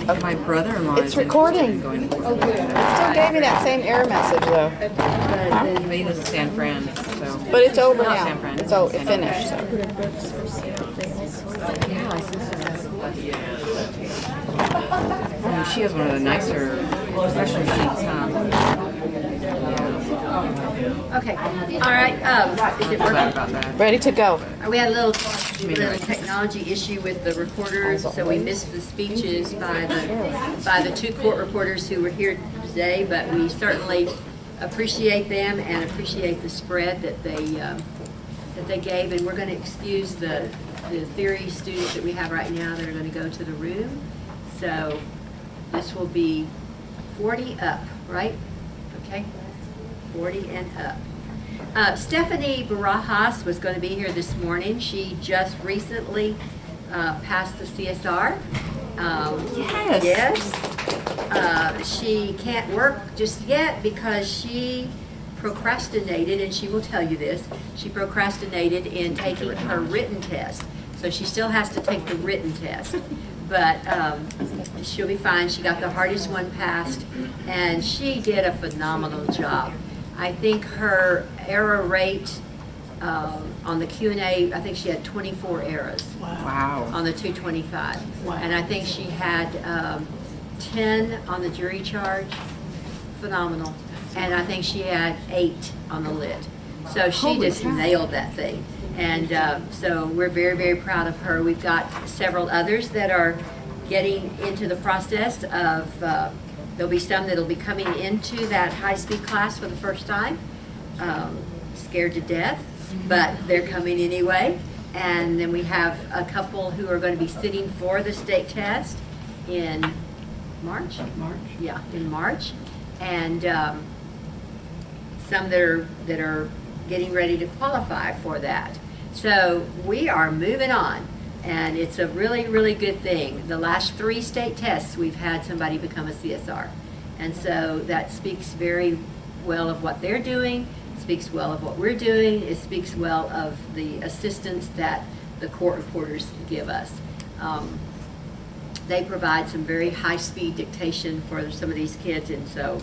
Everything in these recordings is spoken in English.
My brother-in-law. It's recording. Going to It still gave me that same error message though. But he lives in San Fran, so. But it's over Not now. San Fran. So it finished. So. Yeah, I see. She has one of the nicer professional sheets, huh? Okay. All right. Is it Sorry working? about that. Ready to go. We had a little technology issue with the reporters, so we missed the speeches by the two court reporters who were here today. But we certainly appreciate them and appreciate the spread that they gave. And we're going to excuse the theory students that we have right now that are going to go to the room. So this will be 40 up, right? Okay. 40 and up. Stephanie Barajas was going to be here this morning. She just recently passed the CSR. Yes. Yes. She can't work just yet because she procrastinated, and she will tell you this, she procrastinated in taking her written test. So she still has to take the written test. But she'll be fine. She got the hardest one passed, and she did a phenomenal job. I think her error rate on the Q&A, I think she had 24 errors. Wow. On the 225. Wow. And I think she had 10 on the jury charge. Phenomenal. And I think she had 8 on the lit. So she just nailed that thing. And so we're very, very proud of her. We've got several others that are getting into the process of, there'll be some that'll be coming into that high-speed class for the first time, scared to death, but they're coming anyway. And then we have a couple who are going to be sitting for the state test in March? Yeah, in March. And some that are getting ready to qualify for that. So we are moving on, and it's a really, really good thing. The last 3 state tests, we've had somebody become a CSR. And so that speaks very well of what they're doing, speaks well of what we're doing, it speaks well of the assistance that the court reporters give us. They provide some very high-speed dictation for some of these kids, and so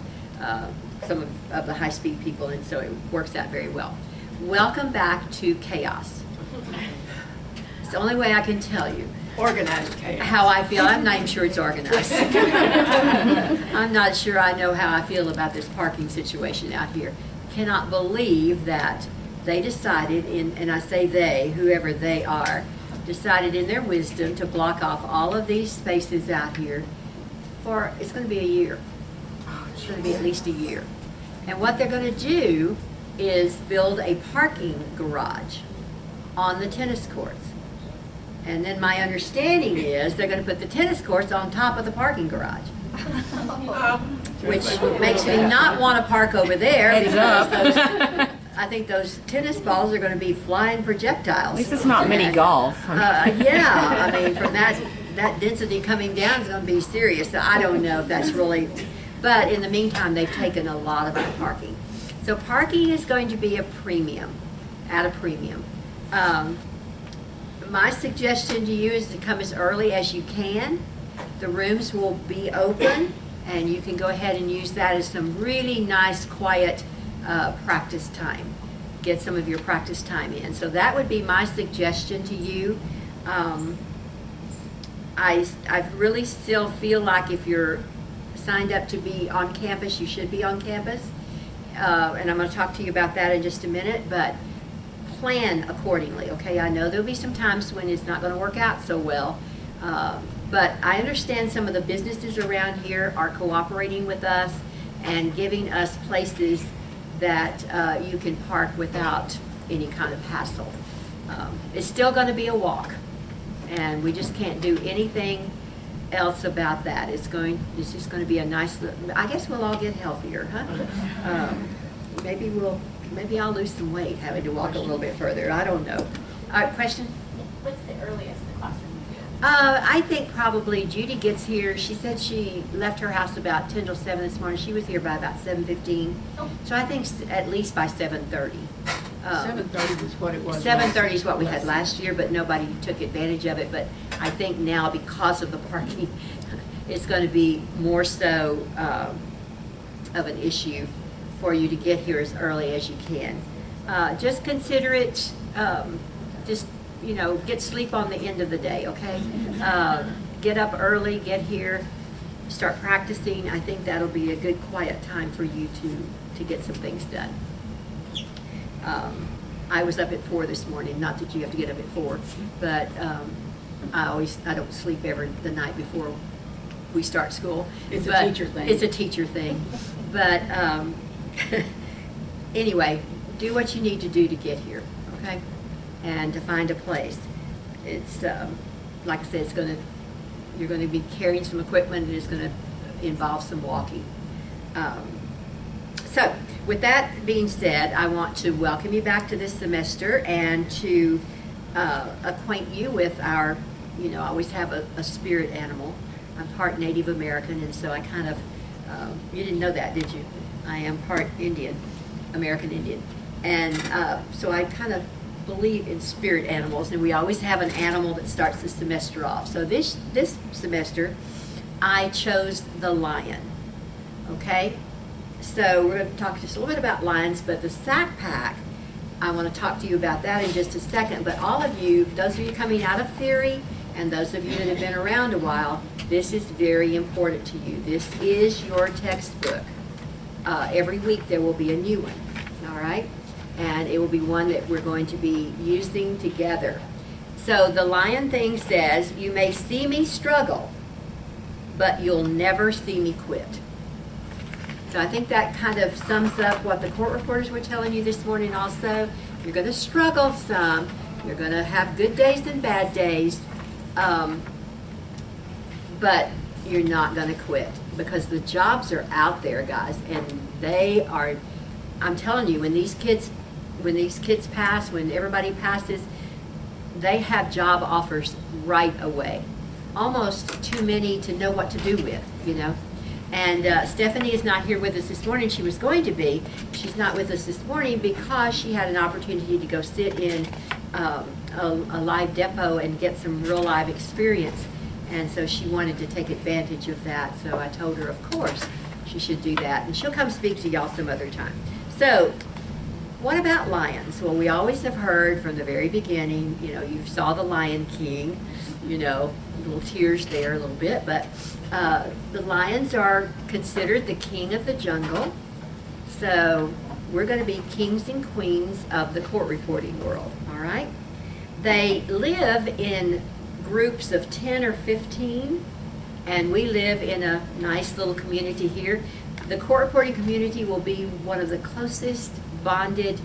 some of the high-speed people, and so it works out very well. Welcome back to chaos. It's the only way I can tell you. Organized chaos. How I feel. I'm not even sure it's organized. I'm not sure I know how I feel about this parking situation out here. Cannot believe that they decided, and I say they, whoever they are, decided in their wisdom to block off all of these spaces out here for, it's going to be a year. It's going to be at least a year. And what they're going to do is build a parking garage on the tennis courts. And then my understanding is they're going to put the tennis courts on top of the parking garage. Which makes me not want to park over there because I think those tennis balls are going to be flying projectiles. At least it's not mini golf. Yeah, I mean, from that density coming down is going to be serious. So I don't know if that's really, but in the meantime, they've taken a lot of our parking. So parking is going to be a premium, at a premium. My suggestion to you is to come as early as you can. The rooms will be open, and you can go ahead and use that as some really nice, quiet practice time. Get some of your practice time in. So that would be my suggestion to you. I really still feel like if you're signed up to be on campus, you should be on campus. And I'm going to talk to you about that in just a minute, but plan accordingly, okay? I know there'll be some times when it's not going to work out so well, but I understand some of the businesses around here are cooperating with us and giving us places that you can park without any kind of hassle. It's still going to be a walk, and we just can't do anything else about that. It's just going to be a nice, I guess we'll all get healthier, huh? Maybe I'll lose some weight having to walk a little bit further. I don't know. Question? What's the earliest the classroom will be? I think probably Judy gets here. She said she left her house about 10 till 7 this morning. She was here by about 7:15. Oh. So I think at least by 7:30. 7:30 was what it was. 7:30 is what we had last year, but nobody took advantage of it. But I think now, because of the parking, it's going to be more so of an issue for you to get here as early as you can. Just consider it, just, you know, get sleep on the end of the day, okay? Get up early, get here, start practicing. I think that'll be a good quiet time for you to get some things done. I was up at 4 this morning, not that you have to get up at 4, but I don't sleep the night before we start school. It's a But teacher thing. It's a teacher thing. But anyway, do what you need to do to get here, okay? And to find a place. It's, like I said, you're going to be carrying some equipment, and it's going to involve some walking. So, with that being said, I want to welcome you back to this semester and to acquaint you with our, you know, I always have a spirit animal. I'm part Native American, and so I kind of, you didn't know that, did you? I am part Indian, American Indian. And so I kind of believe in spirit animals, and we always have an animal that starts the semester off. So this semester, I chose the lion, okay? So we're going to talk just a little bit about lions, but the sack pack, I want to talk to you about that in just a second. But all of you, those of you coming out of theory, and those of you that have been around a while, this is very important to you. This is your textbook. Every week there will be a new one, all right? And it will be one that we're going to be using together. So the lion thing says, you may see me struggle, but you'll never see me quit. So I think that kind of sums up what the court reporters were telling you this morning also. You're going to struggle some. You're going to have good days and bad days. But you're not going to quit, because the jobs are out there, guys, and they are, I'm telling you, when these kids pass, when everybody passes, they have job offers right away. Almost too many to know what to do with, you know. And Stephanie is not here with us this morning. She was going to be. She's not with us this morning because she had an opportunity to go sit in a live depot and get some real live experience. And so she wanted to take advantage of that. So I told her, of course, she should do that. And she'll come speak to y'all some other time. So what about lions? Well, we always have heard from the very beginning, you know, you saw the Lion King, you know, little tears there a little bit, but the lions are considered the king of the jungle. So we're going to be kings and queens of the court reporting world, all right? They live in groups of 10 or 15, and we live in a nice little community here. The court reporting community will be one of the closest bonded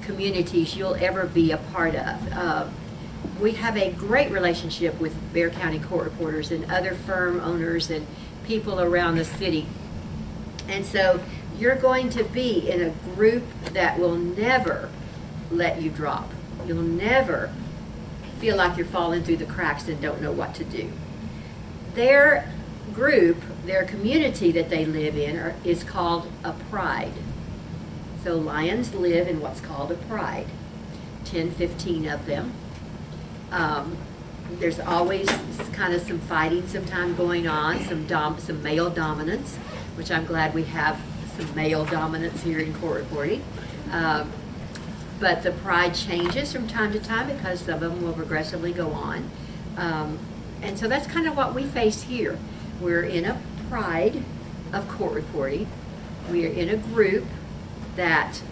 communities you'll ever be a part of. We have a great relationship with Bexar County court reporters and other firm owners and people around the city. And so you're going to be in a group that will never let you drop. You'll never feel like you're falling through the cracks and don't know what to do. Their group, their community that they live in is called a pride. So lions live in what's called a pride, 10, 15 of them. There's always kind of some fighting sometime going on, some male dominance, which I'm glad we have some male dominance here in court reporting. But the pride changes from time to time because some of them will progressively go on. And so that's kind of what we face here. We're in a pride of court reporting. We are in a group that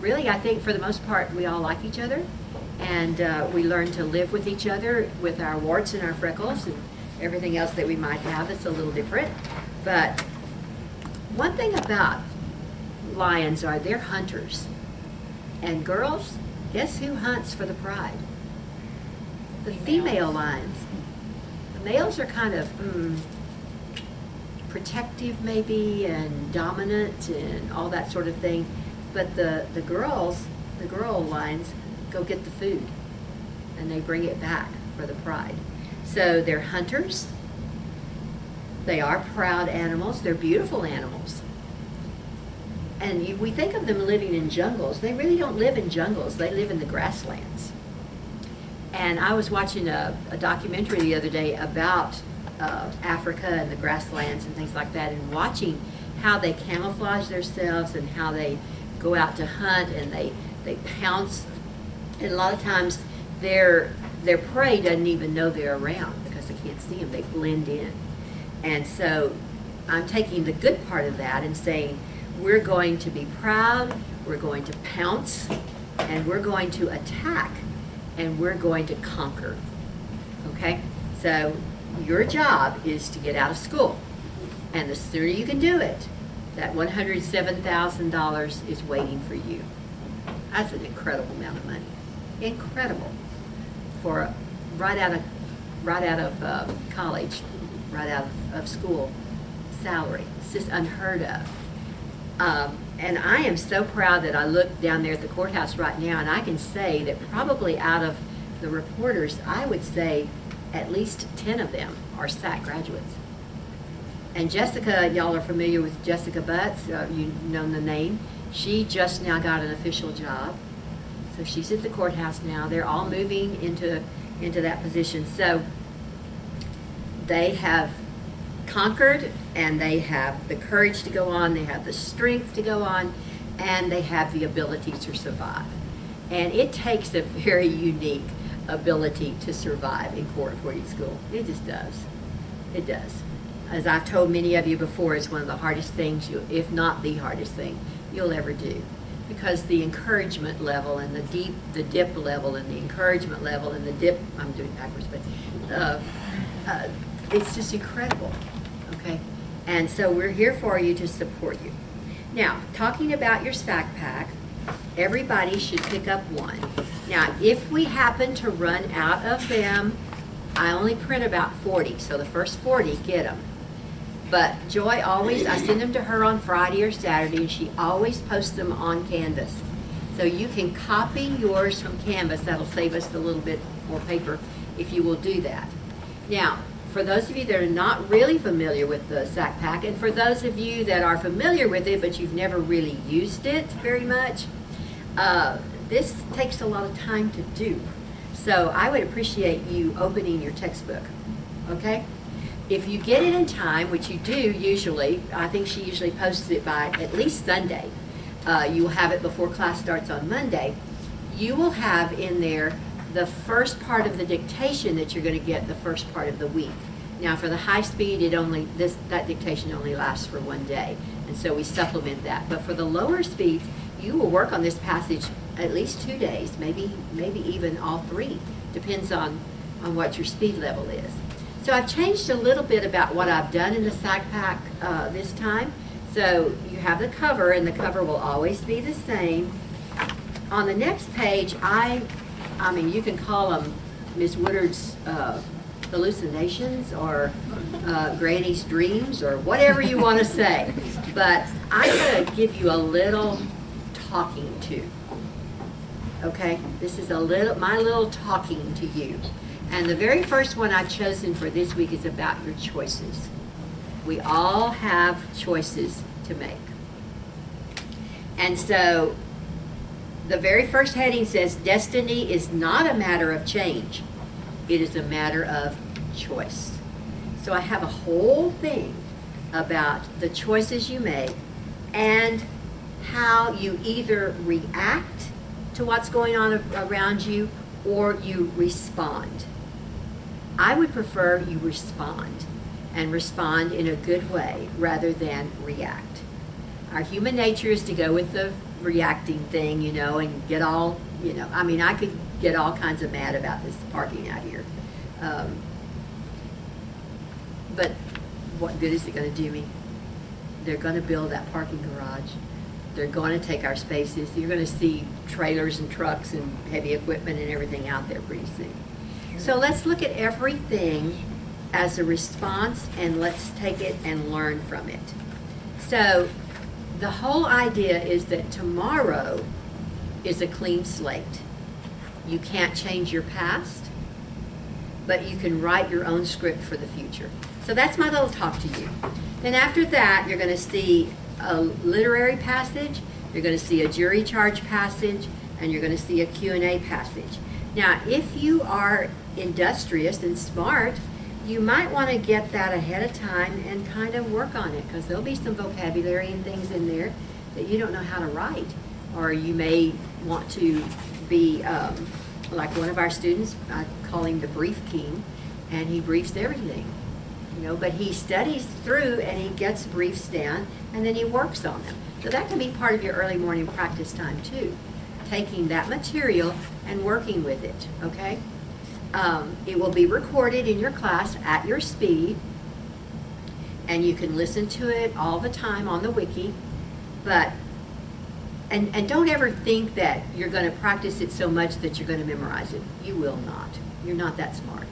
really, I think for the most part, we all like each other. And we learn to live with each other with our warts and our freckles and everything else that we might have that's a little different. But one thing about lions are they're hunters. And girls, guess who hunts for the pride? The female lions. The males are kind of protective maybe and dominant and all that sort of thing. But the girl lions go get the food and they bring it back for the pride. So they're hunters. They are proud animals. They're beautiful animals. And we think of them living in jungles. They really don't live in jungles. They live in the grasslands. And I was watching a documentary the other day about Africa and the grasslands and things like that, and watching how they camouflage themselves and how they go out to hunt, and they pounce. And a lot of times their prey doesn't even know they're around because they can't see them. They blend in. And so I'm taking the good part of that and saying we're going to be proud, we're going to pounce, and we're going to attack, and we're going to conquer. Okay? So your job is to get out of school. And the sooner you can do it, that $107,000 is waiting for you. That's an incredible amount of money. Incredible. For right out of college, right out of school salary. It's just unheard of. And I am so proud that I look down there at the courthouse right now, and I can say that probably out of the reporters, I would say at least 10 of them are SAC graduates. And Jessica, y'all are familiar with Jessica Butts, you know the name. She just now got an official job. So she's at the courthouse now. They're all moving into that position. So they have conquered, and they have the courage to go on, they have the strength to go on, and they have the ability to survive. And it takes a very unique ability to survive in court reporting school. It just does. It does. As I've told many of you before, it's one of the hardest things, if not the hardest thing, you'll ever do. Because the encouragement level and the dip level and the encouragement level and the dip, I'm doing backwards, but it's just incredible, okay? And so we're here for you to support you. Now, talking about your SAC pack, everybody should pick up one. Now, if we happen to run out of them, I only print about 40, so the first 40, get them. But Joy always, I send them to her on Friday or Saturday, and she always posts them on Canvas. So you can copy yours from Canvas. That'll save us a little bit more paper if you will do that. Now, for those of you that are not really familiar with the SAC pack, and for those of you that are familiar with it but you've never really used it very much, this takes a lot of time to do. So I would appreciate you opening your textbook, okay? If you get it in time, which you do usually, I think she usually posts it by at least Sunday. You will have it before class starts on Monday. You will have in there the first part of the dictation that you're going to get the first part of the week. Now for the high speed, that dictation only lasts for one day, and so we supplement that. But for the lower speeds, you will work on this passage at least 2 days, maybe even all 3. Depends on what your speed level is. So I've changed a little bit about what I've done in the SAC pack this time. So you have the cover, and the cover will always be the same. On the next page, I mean, you can call them Ms. Woodard's hallucinations or Granny's dreams or whatever you want to say. But I'm going to give you a little talking to. Okay? This is my little talking to you. And the very first one I've chosen for this week is about your choices. We all have choices to make. And so the very first heading says, destiny is not a matter of change. It is a matter of choice. So I have a whole thing about the choices you make and how you either react to what's going on around you or you respond. I would prefer you respond, and respond in a good way rather than react. Our human nature is to go with the reacting thing, you know, and get all, you know, I mean, I could get all kinds of mad about this parking out here. But what good is it going to do me? They're going to build that parking garage. They're going to take our spaces. You're going to see trailers and trucks and heavy equipment and everything out there pretty soon. So let's look at everything as a response, and let's take it and learn from it. So the whole idea is that tomorrow is a clean slate. You can't change your past, but you can write your own script for the future. So that's my little talk to you. Then after that, you're going to see a literary passage, you're going to see a jury charge passage, and you're going to see a Q&A passage. Now, if you are industrious and smart, you might want to get that ahead of time and kind of work on it, because there'll be some vocabulary and things in there that you don't know how to write. Or you may want to be like one of our students, I call him the brief king, and he briefs everything. But he studies through and he gets briefs down and then he works on them. So that can be part of your early morning practice time too. Taking that material and working with it, okay? It will be recorded in your class at your speed, and you can listen to it all the time on the wiki. But and don't ever think that you're going to practice it so much that you're going to memorize it. You will not. You're not that smart.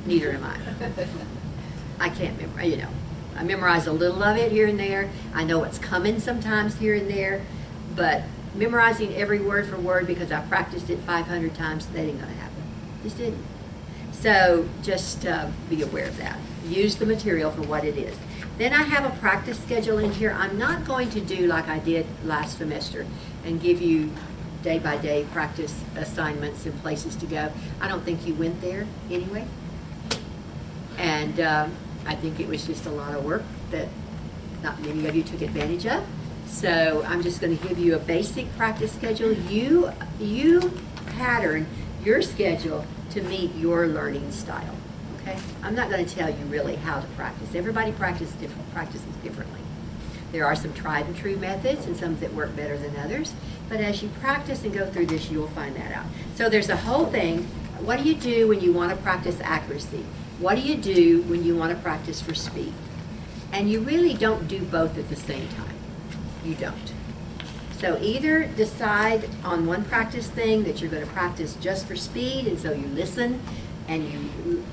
Neither am I. I can't memorize, I memorize a little of it here and there. I know what's coming sometimes here and there, but memorizing every word for word because I practiced it 500 times, that ain't going to happen. Just didn't. So just be aware of that. Use the material for what it is. Then I have a practice schedule in here. I'm not going to do like I did last semester and give you day-by-day practice assignments and places to go. I don't think you went there anyway. And I think it was just a lot of work that not many of you took advantage of. So I'm just going to give you a basic practice schedule. You pattern your schedule to meet your learning style. Okay? I'm not going to tell you really how to practice. Everybody practices differently. There are some tried and true methods and some that work better than others. But as you practice and go through this, you'll find that out. So there's a whole thing. What do you do when you want to practice accuracy? What do you do when you want to practice for speed? And you really don't do both at the same time. You don't. So either decide on one practice thing that you're going to practice just for speed, and so you listen and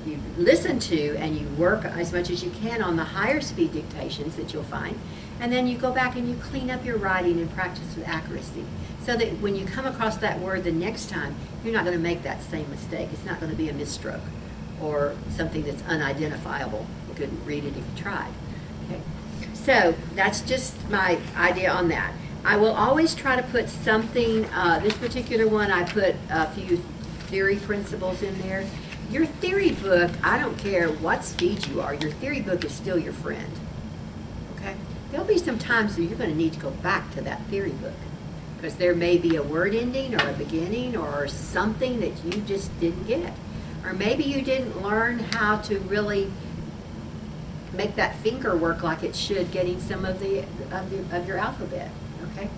you listen to and you work as much as you can on the higher speed dictations that you'll find, and then you go back and you clean up your writing and practice with accuracy, so that when you come across that word the next time, you're not going to make that same mistake. It's not going to be a misstroke or something that's unidentifiable. You couldn't read it if you tried. Okay. So that's just my idea on that. I will always try to put something, this particular one I put a few theory principles in there. Your theory book, I don't care what speed you are, your theory book is still your friend. Okay? There'll be some times that you're going to need to go back to that theory book, because there may be a word ending or a beginning or something that you just didn't get. Or maybe you didn't learn how to really make that finger work like it should, getting some of your alphabet. Okay?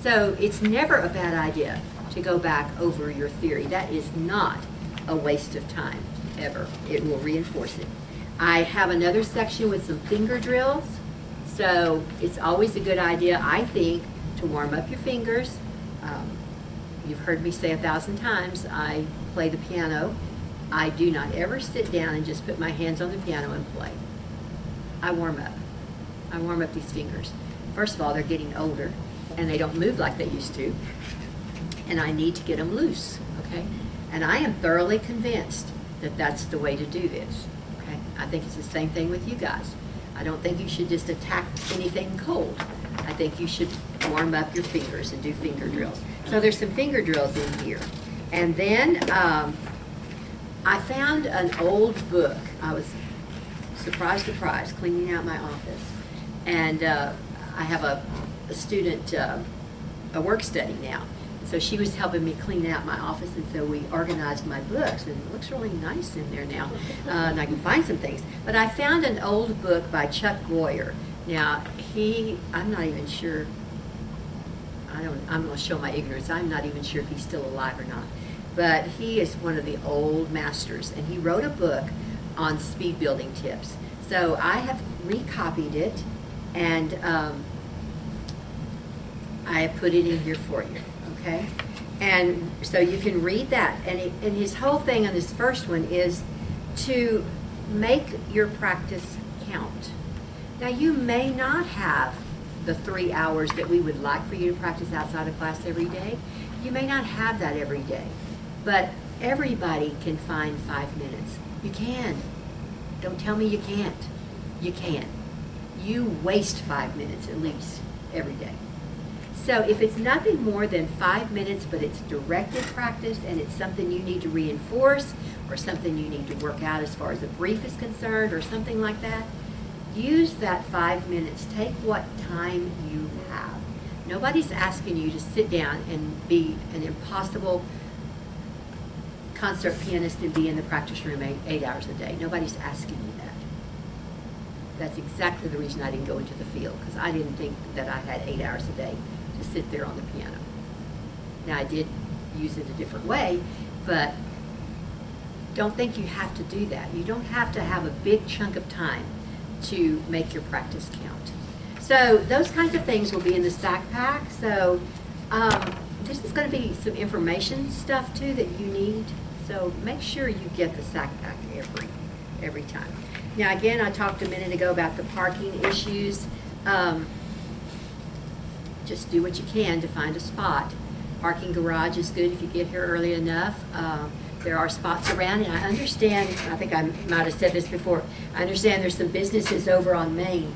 So it's never a bad idea to go back over your theory. That is not a waste of time, ever. It will reinforce it. I have another section with some finger drills. So it's always a good idea, I think, to warm up your fingers. You've heard me say 1,000 times, I play the piano. I do not ever sit down and just put my hands on the piano and play. I warm up. I warm up these fingers. First of all, they're getting older and they don't move like they used to, and I need to get them loose, okay? And I am thoroughly convinced that that's the way to do this, okay? I think it's the same thing with you guys. I don't think you should just attack anything cold. I think you should warm up your fingers and do finger drills. So there's some finger drills in here. And then I found an old book. I was, surprise, cleaning out my office. And I have a student, a work study now. So she was helping me clean out my office, and so we organized my books, and it looks really nice in there now, and I can find some things. But I found an old book by Chuck Goyer. Now, I'm not even sure, I'm going to show my ignorance, I'm not even sure if he's still alive or not. But he is one of the old masters, and he wrote a book on speed building tips. So I have recopied it, and I have put it in here for you. Okay, and so you can read that, and his whole thing on this first one is to make your practice count. Now, you may not have the 3 hours that we would like for you to practice outside of class every day. You may not have that every day, but everybody can find 5 minutes. You can. Don't tell me you can't. You can. You waste 5 minutes at least every day. So if it's nothing more than 5 minutes, but it's directed practice and it's something you need to reinforce or something you need to work out as far as a brief is concerned or something like that, use that 5 minutes. Take what time you have. Nobody's asking you to sit down and be an impossible concert pianist and be in the practice room 8 hours a day. Nobody's asking you that. That's exactly the reason I didn't go into the field, because I didn't think that I had 8 hours a day to sit there on the piano. Now I did use it a different way, but don't think you have to do that. You don't have to have a big chunk of time to make your practice count. So those kinds of things will be in the stack pack. So this is going to be some information stuff too that you need. So make sure you get the stack pack every time. Now again, I talked a minute ago about the parking issues. Just do what you can to find a spot. Parking garage is good if you get here early enough. There are spots around, and I understand, I think I might have said this before, I understand there's some businesses over on Main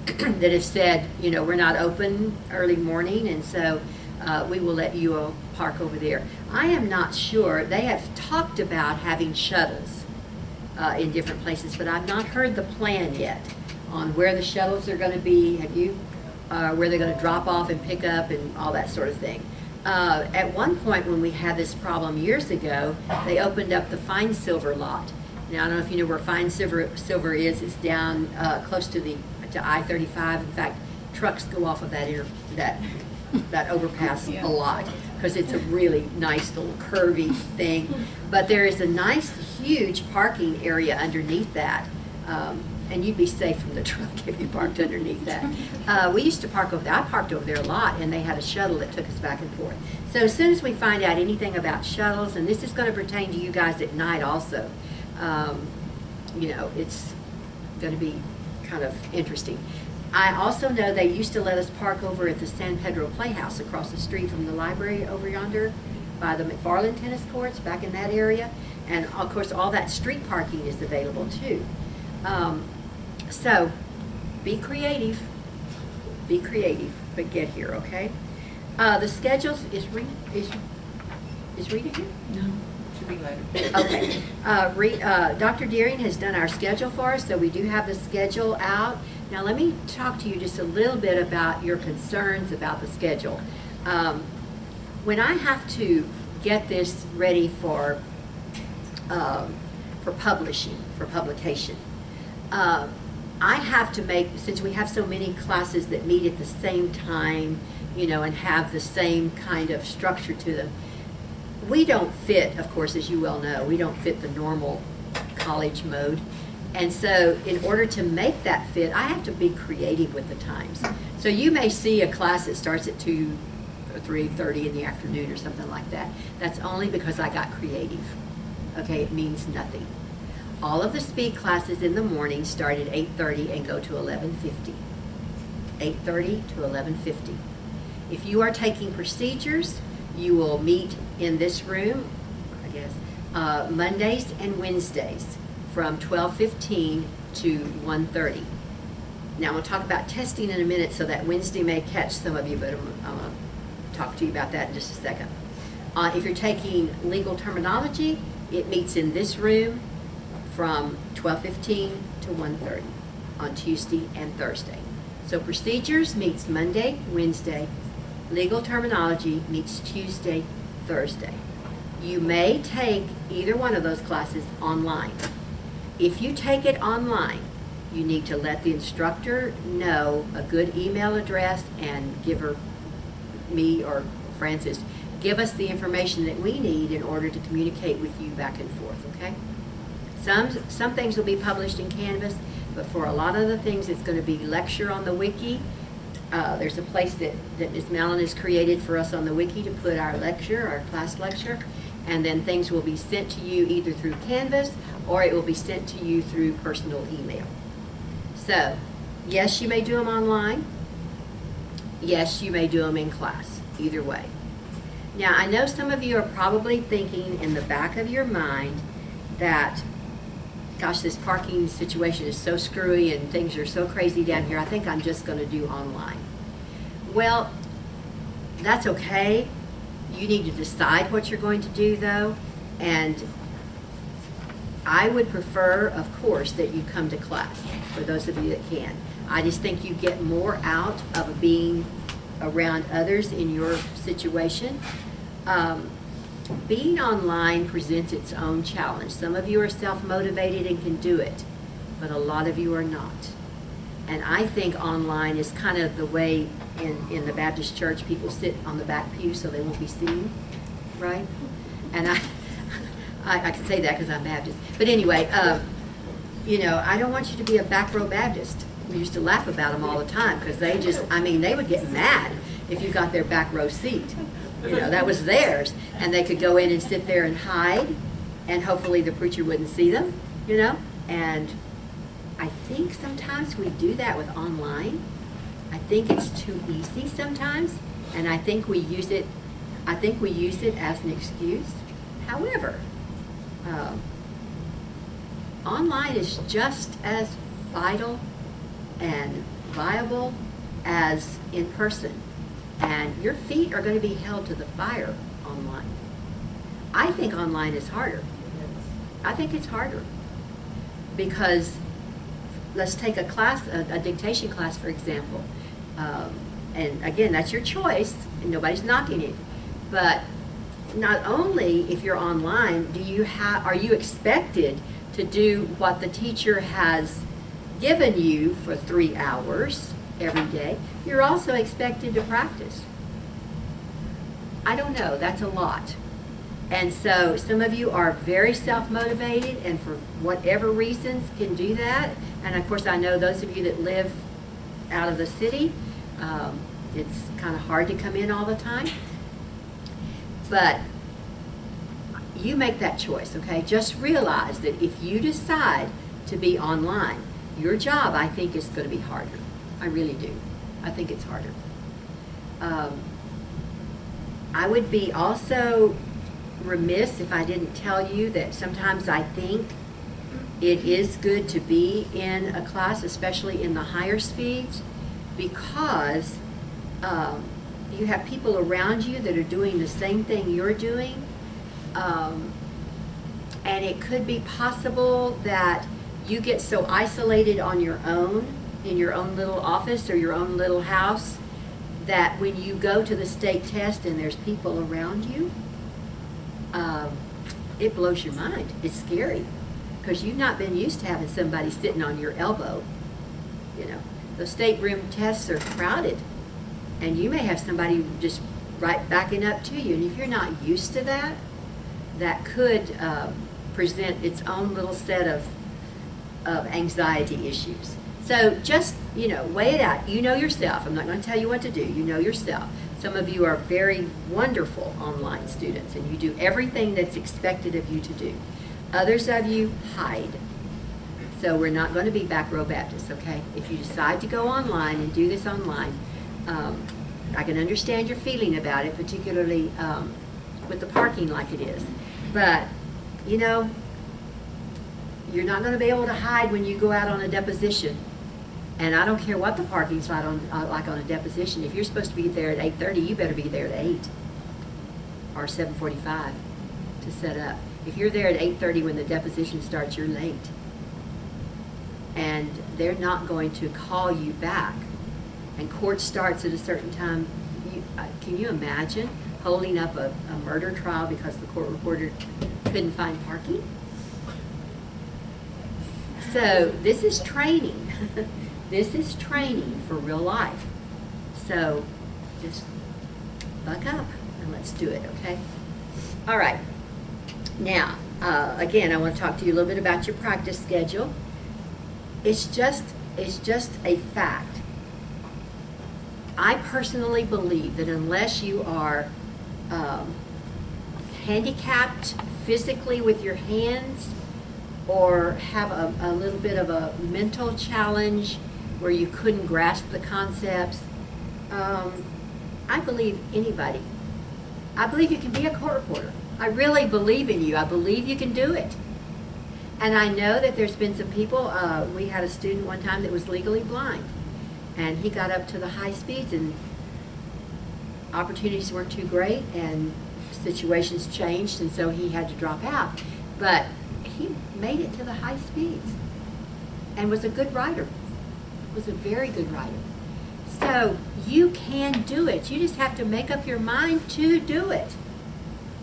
that have said, you know, we're not open early morning, and so we will let you all park over there. I am not sure. They have talked about having shuttles in different places, but I've not heard the plan yet on where the shuttles are going to be. Have you? Where they're going to drop off and pick up and all that sort of thing. At one point when we had this problem years ago, they opened up the fine silver lot. Now I don't know if you know where fine silver is. It's down close to I-35. In fact, trucks go off of that overpass a lot because it's a really nice little curvy thing. But there is a nice huge parking area underneath that. And you'd be safe from the truck if you parked underneath that. We used to park over there. I parked over there a lot, and they had a shuttle that took us back and forth. So as soon as we find out anything about shuttles, and this is going to pertain to you guys at night also, you know, it's going to be kind of interesting. I also know they used to let us park over at the San Pedro Playhouse across the street from the library over yonder by the McFarland tennis courts, back in that area. And of course, all that street parking is available too. So be creative, but get here, okay? The schedules, is Rita here? No, should be later. Okay. Dr. Deering has done our schedule for us, so we do have the schedule out. Now let me talk to you just a little bit about your concerns about the schedule. When I have to get this ready for publication, I have to make, since we have so many classes that meet at the same time, you know, and have the same kind of structure to them, we don't fit, of course, as you well know, we don't fit the normal college mode. And so in order to make that fit, I have to be creative with the times. So you may see a class that starts at 2 or 3:30 in the afternoon or something like that. That's only because I got creative. Okay, it means nothing. All of the speed classes in the morning start at 8:30 and go to 11:50. 8:30 to 11:50. If you are taking procedures, you will meet in this room, I guess, Mondays and Wednesdays from 12:15 to 1:30. Now we'll talk about testing in a minute, so that Wednesday may catch some of you, but I'm going to talk to you about that in just a second. If you're taking legal terminology, it meets in this room from 12:15 to 1:30 on Tuesday and Thursday. So procedures meets Monday, Wednesday. Legal terminology meets Tuesday, Thursday. You may take either one of those classes online. If you take it online, you need to let the instructor know a good email address and give her, me or Francis, give us the information that we need in order to communicate with you back and forth, okay? Some things will be published in Canvas, but for a lot of the things it's going to be lecture on the wiki. There's a place that Ms. Mallon has created for us on the wiki to put our lecture, our class lecture, and then things will be sent to you either through Canvas or it will be sent to you through personal email. So, yes, you may do them online. Yes, you may do them in class, either way. Now, I know some of you are probably thinking in the back of your mind that, gosh, this parking situation is so screwy and things are so crazy down here, I think I'm just going to do online. Well, That's okay. You need to decide what you're going to do, though, and I would prefer, of course, that you come to class, for those of you that can. I just think you get more out of being around others in your situation. Being online presents its own challenge. Some of you are self-motivated and can do it, but a lot of you are not. And I think online is kind of the way in the Baptist church people sit on the back pew so they won't be seen, right? And I can say that because I'm Baptist. But anyway, you know, I don't want you to be a back row Baptist. We used to laugh about them all the time because they just, I mean, they would get mad if you got their back row seat. You know, that was theirs. And they could go in and sit there and hide, and hopefully the preacher wouldn't see them, you know? And I think sometimes we do that with online. I think it's too easy sometimes, and I think we use it as an excuse. However, online is just as vital and viable as in person. And your feet are going to be held to the fire online. I think online is harder. I think it's harder because let's take a class, a dictation class, for example. And again, that's your choice, and nobody's knocking it. But not only if you're online, are you expected to do what the teacher has given you for 3 hours every day, you're also expected to practice. I don't know, that's a lot. And so some of you are very self-motivated and for whatever reasons can do that. And of course I know those of you that live out of the city, it's kind of hard to come in all the time. But you make that choice, okay? Just realize that if you decide to be online, your job, I think, is going to be harder. I really do. I think it's harder. I would be also remiss if I didn't tell you that sometimes I think it is good to be in a class, especially in the higher speeds, because you have people around you that are doing the same thing you're doing, and it could be possible that you get so isolated on your own, in your own little office or your own little house, that when you go to the state test and there's people around you, it blows your mind. It's scary because you've not been used to having somebody sitting on your elbow. You know, the state room tests are crowded, and you may have somebody just right backing up to you. And if you're not used to that, that could present its own little set of anxiety issues. So just, you know, weigh it out. You know yourself. I'm not going to tell you what to do. You know yourself. Some of you are very wonderful online students, and you do everything that's expected of you to do. Others of you hide. So we're not going to be back row Baptists, okay? If you decide to go online and do this online, I can understand your feeling about it, particularly with the parking like it is. But, you know, you're not going to be able to hide when you go out on a deposition. And I don't care what the parking's like on a deposition. If you're supposed to be there at 8:30, you better be there at 8 or 7:45 to set up. If you're there at 8:30 when the deposition starts, you're late. And they're not going to call you back. And court starts at a certain time. Can you imagine holding up a murder trial because the court reporter couldn't find parking? So this is training. This is training for real life. So just buck up and let's do it, okay? All right. Now, again, I want to talk to you a little bit about your practice schedule. It's just a fact. I personally believe that unless you are handicapped physically with your hands or have a little bit of a mental challenge where you couldn't grasp the concepts, I believe anybody. I believe you can be a court reporter. I really believe in you. I believe you can do it. And I know that there's been some people, we had a student one time that was legally blind, and he got up to the high speeds, and opportunities weren't too great and situations changed, and so he had to drop out. But he made it to the high speeds and was a good rider. Was a very good rider. So you can do it. You just have to make up your mind to do it.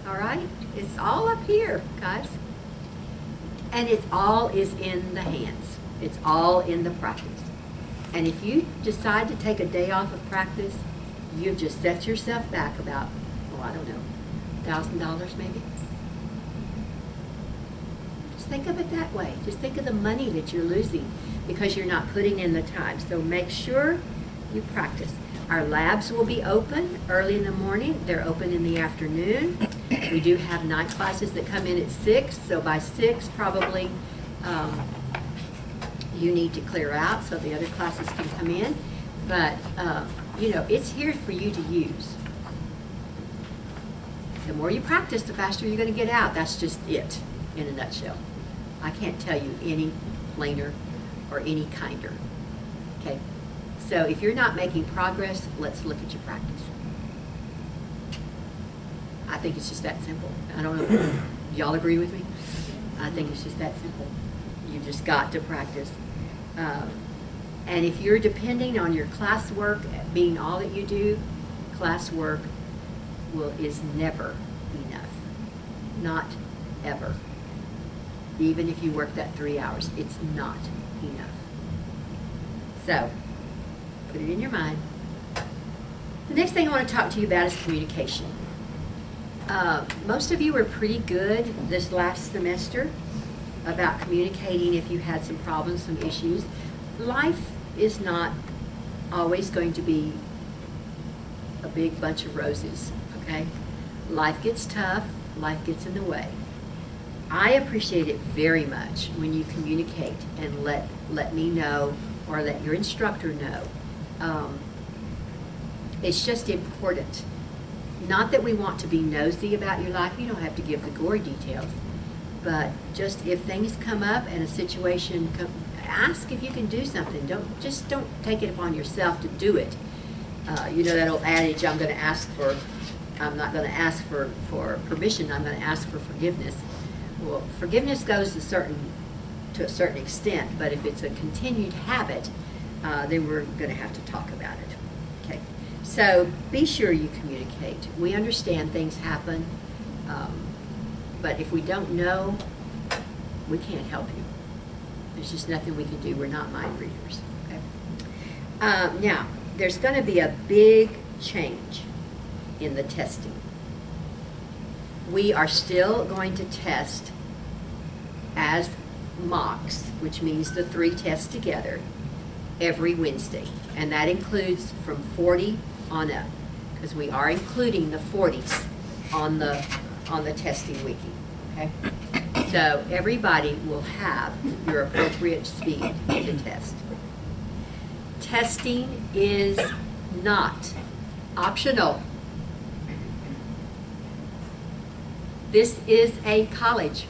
All right? It's all up here, guys. And it all is in the hands. It's all in the practice. And if you decide to take a day off of practice, you've just set yourself back about, oh, I don't know, $1,000 maybe. Just think of it that way. Just think of the money that you're losing because you're not putting in the time. So make sure you practice. Our labs will be open early in the morning. They're open in the afternoon. We do have night classes that come in at 6, so by 6 probably you need to clear out so the other classes can come in. But, you know, it's here for you to use. The more you practice, the faster you're going to get out. That's just it in a nutshell. I can't tell you any plainer or any kinder. Okay? So if you're not making progress, let's look at your practice. I think it's just that simple. I don't know. Y'all agree with me? I think it's just that simple. You've just got to practice. And if you're depending on your classwork being all that you do, classwork is never enough. Not ever. Even if you work that 3 hours, it's not enough. So, put it in your mind. The next thing I want to talk to you about is communication. Most of you were pretty good this last semester about communicating if you had some problems, some issues. Life is not always going to be a big bunch of roses, okay? Life gets tough, life gets in the way. I appreciate it very much when you communicate and let me know or let your instructor know. It's just important. Not that we want to be nosy about your life. You don't have to give the gory details. But just if things come up and a situation ask if you can do something. Don't take it upon yourself to do it. You know that old adage, I'm not going to ask for permission, I'm going to ask for forgiveness. Well, forgiveness goes to a certain extent, but if it's a continued habit, then we're going to have to talk about it. Okay. So be sure you communicate. We understand things happen, but if we don't know, we can't help you. There's just nothing we can do. We're not mind readers. Okay. Now, there's going to be a big change in the testing. We are still going to test as mocks, which means the 3 tests together, every Wednesday. And that includes from 40 on up, because we are including the 40s on the testing wiki. Okay? So everybody will have your appropriate speed to test. Testing is not optional. This is a college.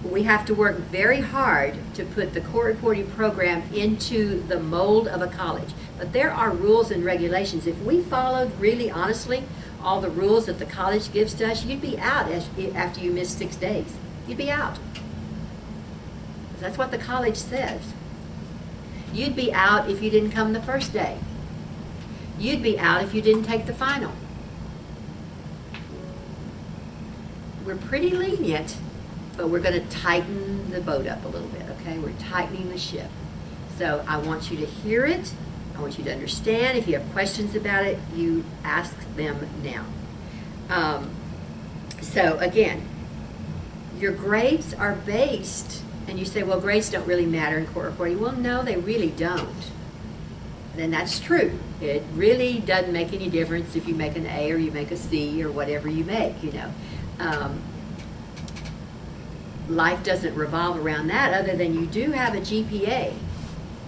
We have to work very hard to put the court reporting program into the mold of a college. But there are rules and regulations. If we followed really honestly all the rules that the college gives to us, you'd be out after you miss 6 days. You'd be out. That's what the college says. You'd be out if you didn't come the first day. You'd be out if you didn't take the final. We're pretty lenient, but we're going to tighten the boat up a little bit, okay? We're tightening the ship. So I want you to hear it. I want you to understand. If you have questions about it, you ask them now. So again, your grades are based, and you say, well, grades don't really matter in court reporting. Well, no, they really don't. And that's true. It really doesn't make any difference if you make an A or you make a C or whatever you make, you know. Life doesn't revolve around that, other than you do have a GPA.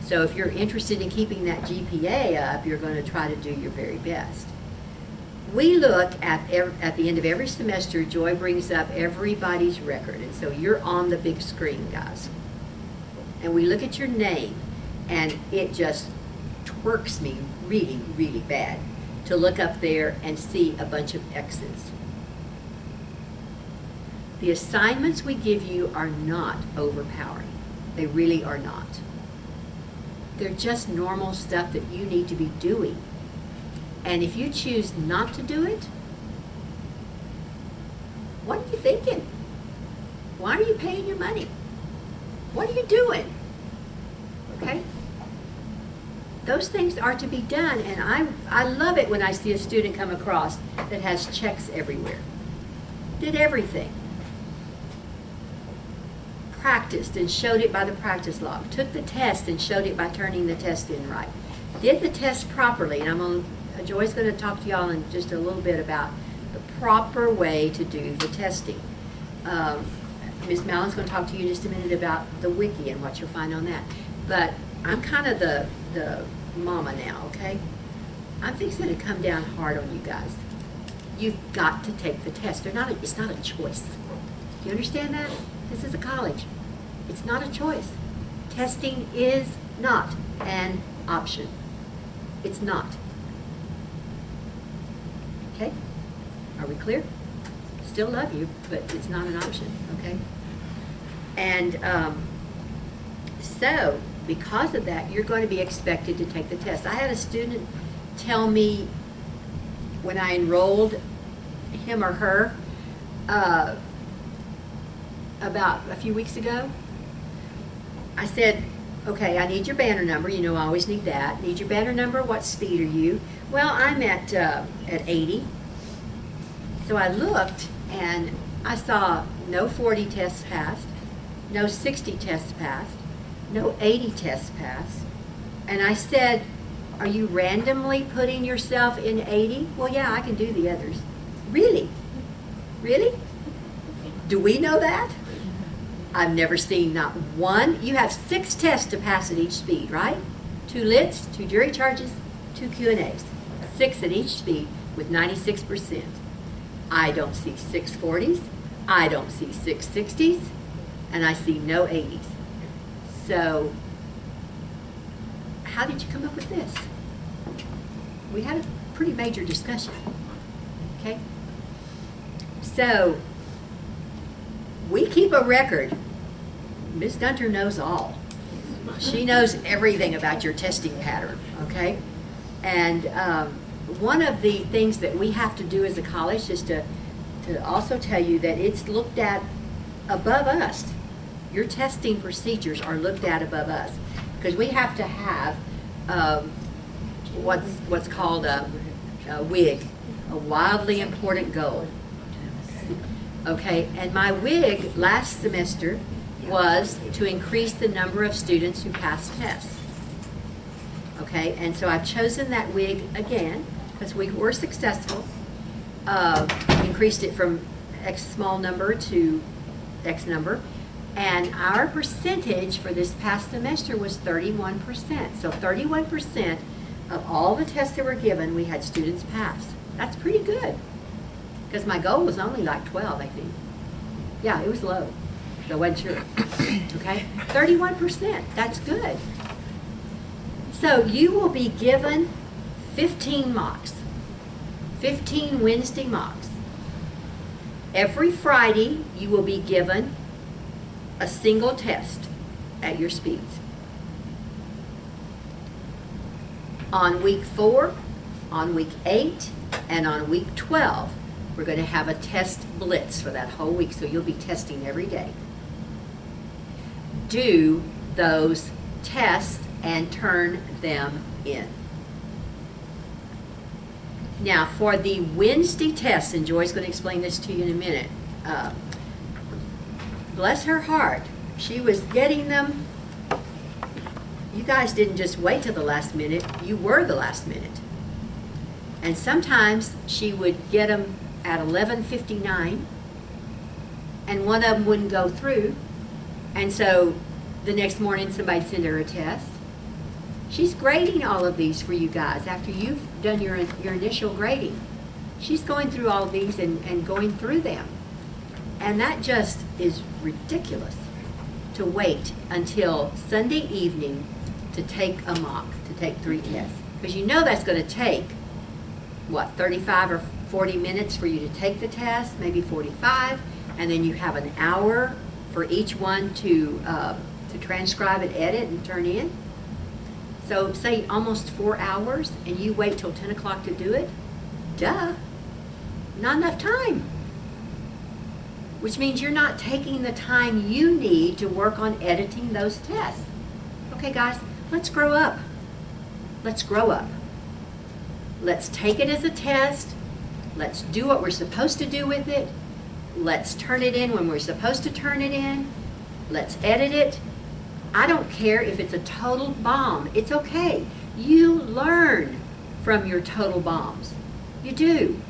So if you're interested in keeping that GPA up, you're going to try to do your very best. We look at the end of every semester, Joy brings up everybody's record. And so you're on the big screen, guys. And we look at your name, and it just twerks me really, really bad to look up there and see a bunch of X's. The assignments we give you are not overpowering. They really are not. They're just normal stuff that you need to be doing. And if you choose not to do it, what are you thinking? Why are you paying your money? What are you doing? Okay? Those things are to be done, and I love it when I see a student come across that has checks everywhere. Did everything. Practiced and showed it by the practice log. Took the test and showed it by turning the test in right. Did the test properly, and Joy's going to talk to y'all in just a little bit about the proper way to do the testing. Ms. Mallon's going to talk to you in just a minute about the wiki and what you'll find on that. But I'm kind of the mama now, okay? I'm fixing to come down hard on you guys. You've got to take the test. It's not a choice. Do you understand that? This is a college. It's not a choice. Testing is not an option. It's not. Okay? Are we clear? Still love you, but it's not an option, okay? And so, because of that, you're going to be expected to take the test. I had a student tell me when I enrolled him or her about a few weeks ago, I said, okay, I need your banner number. You know, I always need that. Need your banner number. What speed are you? Well, I'm at 80. So I looked, and I saw no 40 tests passed, no 60 tests passed, no 80 tests passed. And I said, are you randomly putting yourself in 80? Well, yeah, I can do the others. Really? Really? Do we know that? I've never seen not one. You have 6 tests to pass at each speed, right? 2 lits, 2 jury charges, 2 Q&As. 6 at each speed with 96%. I don't see 640s, I don't see 660s, and I see no 80s. So, how did you come up with this? We had a pretty major discussion, okay? So, we keep a record. Ms. Gunter knows all. She knows everything about your testing pattern, okay? And one of the things that we have to do as a college is to also tell you that it's looked at above us. Your testing procedures are looked at above us because we have to have what's called a WIG, a wildly important goal. Okay, and my WIG last semester was to increase the number of students who pass tests. Okay, and so I've chosen that WIG again because we were successful. Increased it from X small number to X number. And our percentage for this past semester was 31%. So 31% of all the tests that were given, we had students pass. That's pretty good. Because my goal was only like 12, I think. Yeah, it was low. So I wasn't sure. Okay? 31%. That's good. So you will be given 15 mocks. 15 Wednesday mocks. Every Friday, you will be given a single test at your speeds. On week 4, on week 8, and on week 12, we're going to have a test blitz for that whole week, so you'll be testing every day. Do those tests and turn them in. Now, for the Wednesday tests, and Joy's going to explain this to you in a minute, bless her heart, she was getting them. You guys didn't just wait till the last minute, you were the last minute. And sometimes she would get them at 11:59, and one of them wouldn't go through, and so the next morning somebody'd send her a test. She's grading all of these for you guys after you've done your initial grading. She's going through all of these and going through them. And that just is ridiculous to wait until Sunday evening to take a mock, to take 3 tests. Because you know that's going to take, what, 35 or 40 minutes for you to take the test, maybe 45, and then you have an hour for each one to transcribe and edit and turn in. So say almost 4 hours, and you wait till 10 o'clock to do it? Duh. Not enough time. Which means you're not taking the time you need to work on editing those tests. Okay, guys, let's grow up. Let's grow up. Let's take it as a test. Let's do what we're supposed to do with it. Let's turn it in when we're supposed to turn it in. Let's edit it. I don't care if it's a total bomb. It's okay. You learn from your total bombs. You do.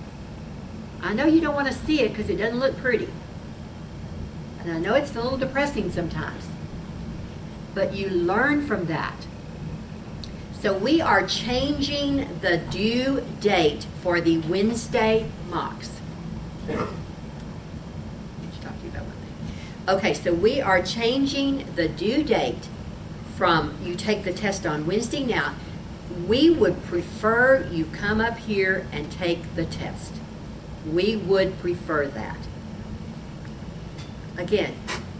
I know you don't want to see it because it doesn't look pretty. And I know it's a little depressing sometimes. But you learn from that. So we are changing the due date for the Wednesday mocks. Talk to you about one thing. Okay, so we are changing the due date from you take the test on Wednesday. Now, we would prefer you come up here and take the test. We would prefer that. Again,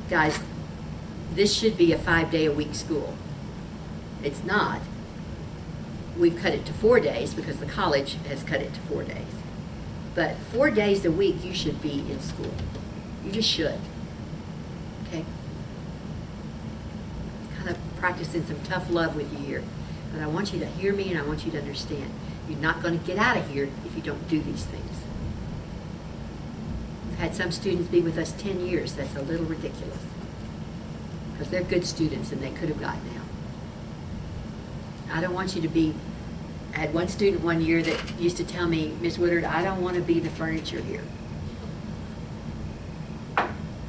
guys, this should be a 5-day-a-week school. It's not. We've cut it to 4 days because the college has cut it to 4 days. But 4 days a week, you should be in school. You just should. Okay? Kind of practicing some tough love with you here. But I want you to hear me and I want you to understand. You're not going to get out of here if you don't do these things. We've had some students be with us 10 years. That's a little ridiculous. Because they're good students and they could have gotten out. I don't want you to be, I had one student one year that used to tell me, Miss Woodard, I don't want to be the furniture here.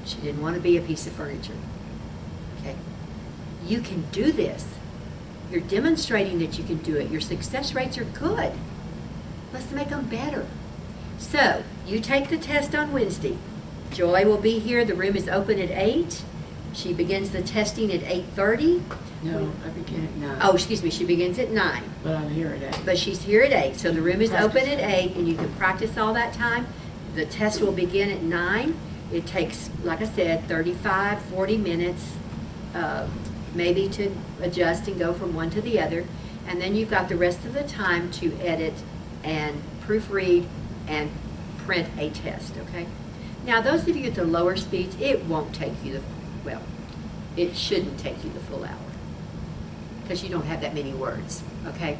She didn't want to be a piece of furniture. Okay? You can do this. You're demonstrating that you can do it. Your success rates are good. Let's make them better. So, you take the test on Wednesday. Joy will be here. The room is open at 8. She begins the testing at 8:30. No, I begin at 9. Oh, excuse me, she begins at 9. But I'm here at 8. But she's here at 8, so the room is open at Practice. 8, and you can practice all that time. The test will begin at 9. It takes, like I said, 35, 40 minutes, maybe to adjust and go from one to the other. And then you've got the rest of the time to edit and proofread and print a test, okay? Now, those of you at the lower speeds, it won't take you well, it shouldn't take you the full hour because you don't have that many words, okay?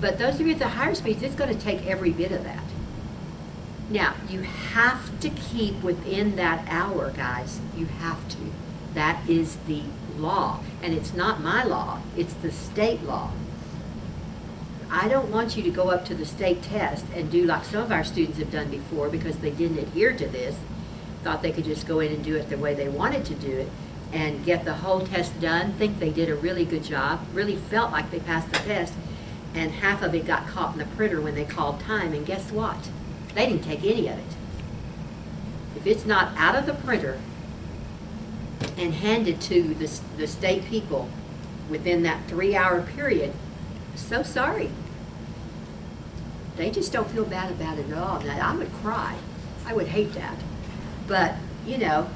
But those of you at the higher speeds, it's going to take every bit of that. Now, you have to keep within that hour, guys. You have to. That is the law. And it's not my law. It's the state law. I don't want you to go up to the state test and do like some of our students have done before because they didn't adhere to this, thought they could just go in and do it the way they wanted to do it and get the whole test done, think they did a really good job, really felt like they passed the test, and half of it got caught in the printer when they called time, and guess what? They didn't take any of it. If it's not out of the printer and handed to the state people within that 3-hour period, so sorry. They just don't feel bad about it at all. Now, I would cry. I would hate that. But, you know,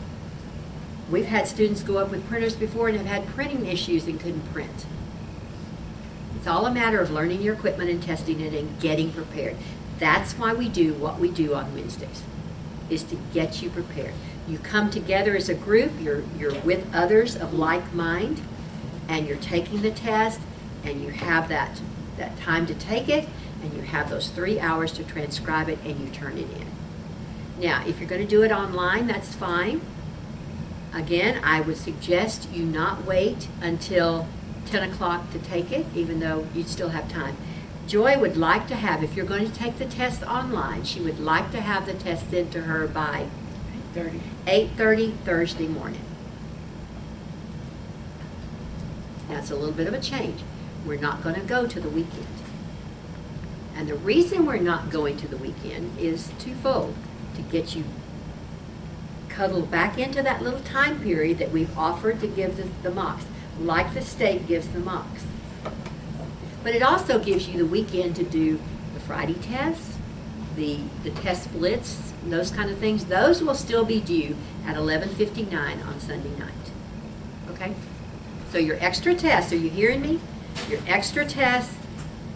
we've had students go up with printers before and have had printing issues and couldn't print. It's all a matter of learning your equipment and testing it and getting prepared. That's why we do what we do on Wednesdays, is to get you prepared. You come together as a group, you're with others of like mind, and you're taking the test, and you have that time to take it, and you have those 3 hours to transcribe it, and you turn it in. Now, if you're going to do it online, that's fine. Again, I would suggest you not wait until 10 o'clock to take it, even though you still have time. Joy would like to have, if you're going to take the test online, she would like to have the test sent to her by 8:30 Thursday morning. Now, it's a little bit of a change. We're not going to go to the weekend. And the reason we're not going to the weekend is twofold. To get you cuddled back into that little time period that we've offered to give the mocks. like the state gives the mocks. But it also gives you the weekend to do the Friday tests, the test splits, those kind of things. Those will still be due at 11:59 on Sunday night. Okay? So your extra tests, are you hearing me? Your extra tests,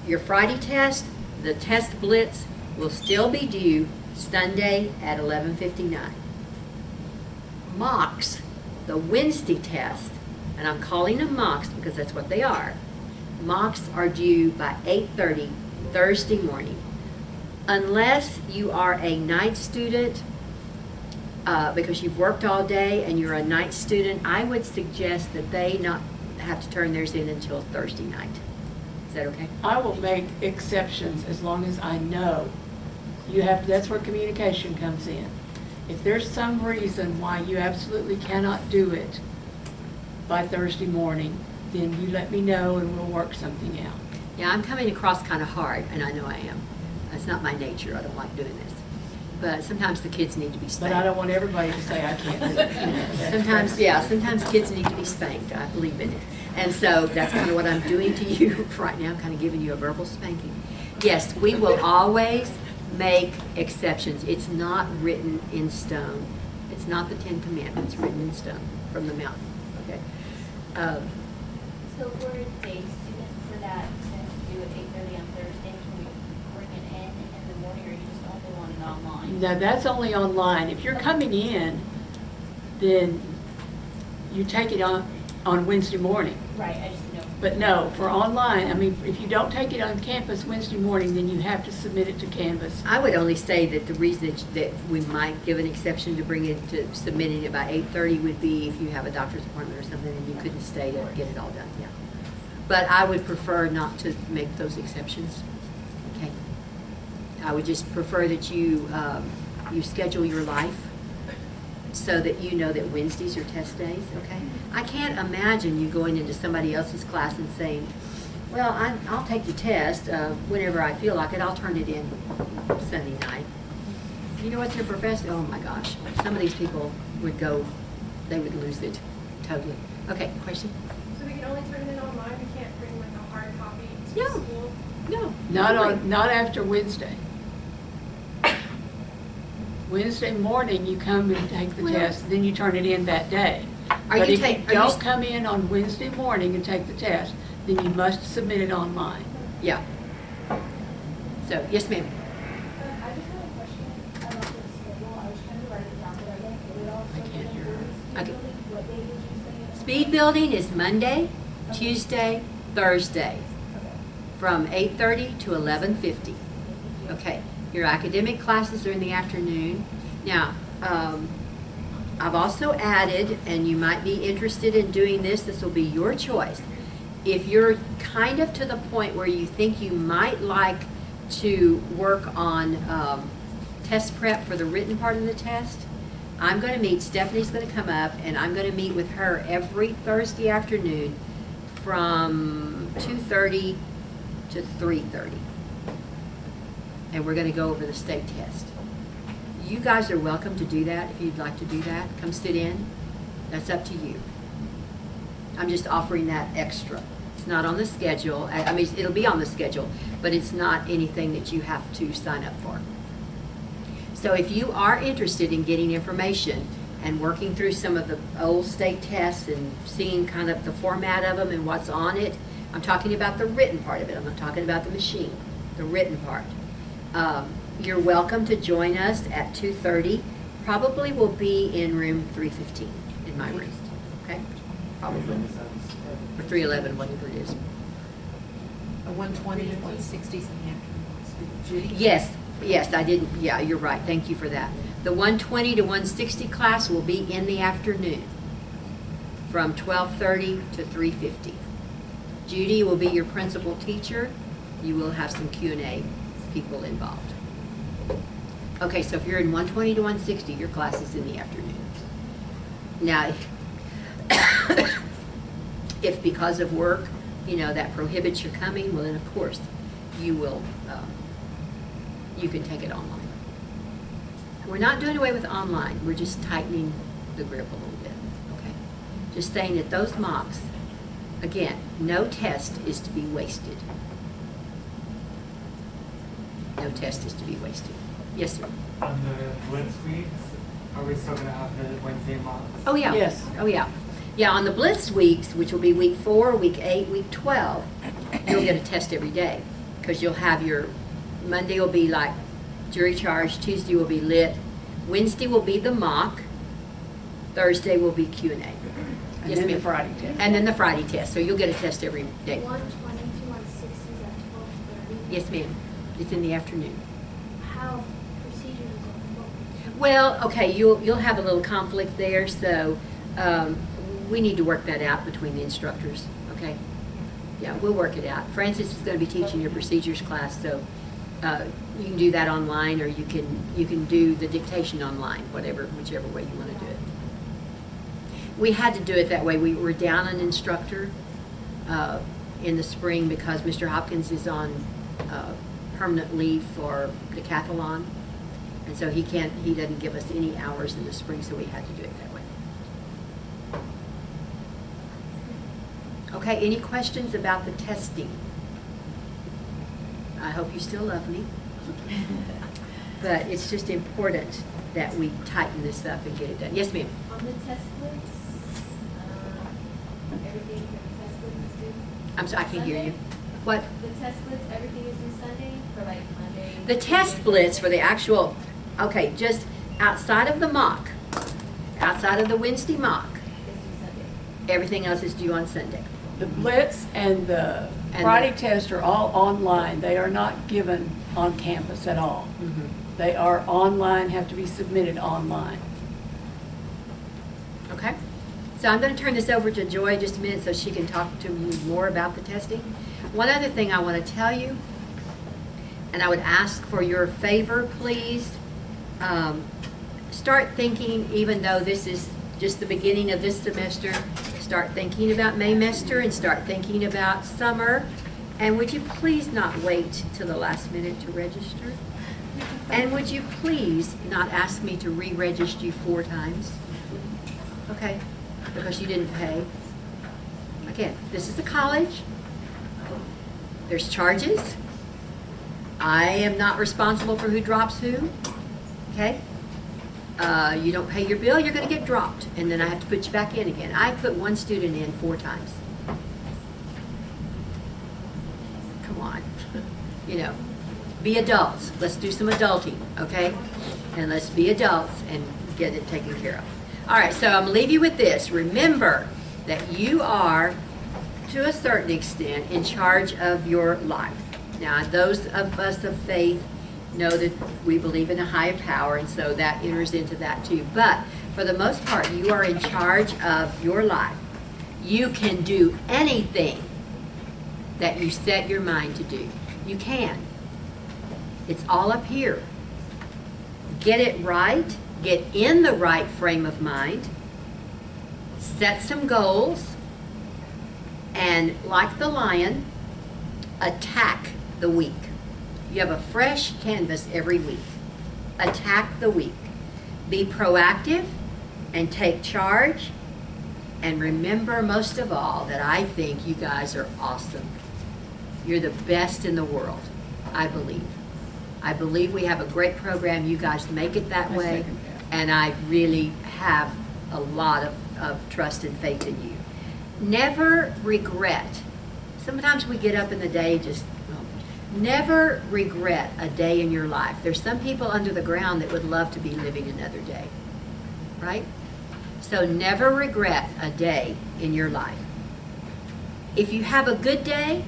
your Friday test, the test blitz will still be due Sunday at 11:59. Mocks, the Wednesday test, and I'm calling them mocks because that's what they are. Mocks are due by 8:30 Thursday morning. Unless you are a night student, because you've worked all day and you're a night student, I would suggest that they not have to turn theirs in until Thursday night. Is that okay? I will make exceptions as long as I know you have, that's where communication comes in. If there's some reason why you absolutely cannot do it by Thursday morning, then you let me know and we'll work something out. Yeah, I'm coming across kind of hard, and I know I am. That's not my nature. I don't like doing this. But sometimes the kids need to be spanked. But I don't want everybody to say I can't do it. You know, Sometimes, yeah, sometimes kids need to be spanked. I believe in it. And so that's kind of what I'm doing to you right now. I'm kind of giving you a verbal spanking. Yes, we will always make exceptions. It's not written in stone. It's not the Ten Commandments written in stone from the mountain. Okay. So for a day student for that test due at 8:30 on Thursday, can we bring it in the morning, or you just only want it online? no, that's only online. If you're coming in, then you take it on Wednesday morning. Right, I just know. But no, for online, I mean, if you don't take it on campus Wednesday morning, then you have to submit it to Canvas. I would only say that the reason that we might give an exception to bring it to submitting it by 8:30 would be if you have a doctor's appointment or something and you couldn't stay to get it all done. Yeah. But I would prefer not to make those exceptions. Okay. I would just prefer that you you schedule your life so that you know that Wednesday's your test days. Okay. I can't imagine you going into somebody else's class and saying, well, I'll take the test whenever I feel like it. I'll turn it in Sunday night. You know what your professor, oh my gosh, some of these people would go, they would lose it totally. Okay, question? So we can only turn it in online, we can't bring like a hard copy to No. school? No. Not after Wednesday. Wednesday morning, you come and take the Well- test, then you turn it in that day. Are But you if you take- are you don't s- come in on Wednesday morning and take the test, then you must submit it online. Yeah. So, yes ma'am. I just had a question about the schedule. I was trying to write it down, but I didn't get it all. I can't hear her. Okay. What day did you say? Speed building is Monday, Tuesday, Thursday, from 8:30 to 11:50. Okay, your academic classes are in the afternoon. Now, I've also added, and you might be interested in doing this, this will be your choice. If you're kind of to the point where you think you might like to work on test prep for the written part of the test, I'm going to meet, Stephanie's going to come up, and I'm going to meet with her every Thursday afternoon from 2:30 to 3:30. And we're going to go over the state test. You guys are welcome to do that if you'd like to do that. Come sit in. That's up to you. I'm just offering that extra. It's not on the schedule. I mean, it'll be on the schedule, but it's not anything that you have to sign up for. So if you are interested in getting information and working through some of the old state tests and seeing kind of the format of them and what's on it, I'm talking about the written part of it. I'm not talking about the machine, the written part. You're welcome to join us at 2:30. Probably will be in room 315 in my room. Okay? Probably. Or 311, whatever it is. A 120, 160s in the afternoon. Yes, yes, I didn't, yeah, you're right, thank you for that. The 120 to 160 class will be in the afternoon from 12:30 to 3:50. Judy will be your principal teacher. You will have some Q&A people involved. Okay, so if you're in 120 to 160, your class is in the afternoon. Now, if because of work, you know, that prohibits your coming, well then of course you will, you can take it online. We're not doing away with online, we're just tightening the grip a little bit, okay? Just saying that those mocks Again, no test is to be wasted. No test is to be wasted. Yes, sir. On the blitz weeks, are we still gonna have the Wednesday mocks? Oh, yeah. Yes. Oh, yeah. Yeah, on the blitz weeks, which will be week 4, week 8, week 12, you'll get a test every day. Because you'll have your, Monday will be like jury charge, Tuesday will be lit, Wednesday will be the mock, Thursday will be Q&A. And Yes, then the ma'am. Friday test. And then the Friday test, so you'll get a test every day. 120 to 160 is at 12:30. Yes, ma'am. It's in the afternoon. How procedures is it? Well, okay, you'll have a little conflict there, so we need to work that out between the instructors, okay? Yeah, we'll work it out. Francis is going to be teaching your procedures class, so you can do that online, or you can do the dictation online, whichever way you want to do it. We had to do it that way. We were down an instructor in the spring because Mr. Hopkins is on permanent leave for decathlon, and so he doesn't give us any hours in the spring, so we had to do it that way. Okay, any questions about the testing? I hope you still love me. But it's just important that we tighten this up and get it done. Yes, ma'am? On the test splits, everything for the test splits is due. I'm sorry, I can't hear you. What? The test splits, everything is due Sunday for like Monday. The test splits for the actual, okay, just outside of the mock, outside of the Wednesday mock, Is due Sunday. everything else is due on Sunday. The blitz and the And Friday the- test are all online. They are not given on campus at all. They are online, have to be submitted online. Okay? So I'm going to turn this over to Joy just a minute so she can talk to you more about the testing. One other thing I want to tell you, and I would ask for your favor, please, start thinking, even though this is just the beginning of this semester, start thinking about Maymester and start thinking about summer. And would you please not wait till the last minute to register? And would you please not ask me to re-register you 4 times? Okay? Because you didn't pay. Again, this is a college. There's charges. I am not responsible for who drops who. Okay? You don't pay your bill, you're going to get dropped. And then I have to put you back in again. I put one student in 4 times. Come on. You know, be adults. Let's do some adulting, okay? And let's be adults and get it taken care of. All right, so I'm going to leave you with this. Remember that you are, to a certain extent, in charge of your life. Now, those of us of faith know that we believe in a higher power, and so that enters into that too. But for the most part, you are in charge of your life. You can do anything that you set your mind to do. You can. It's all up here. Get it right. Get in the right frame of mind. Set some goals. And like the lion, attack the week. You have a fresh canvas every week. Attack the week. Be proactive and take charge. And remember, most of all, that I think you guys are awesome. You're the best in the world, I believe. I believe we have a great program. You guys make it that way. And I really have a lot of trust and faith in you. Never regret. Sometimes we get up in the day just, never regret a day in your life. There's some people under the ground that would love to be living another day, right? So never regret a day in your life. If you have a good day,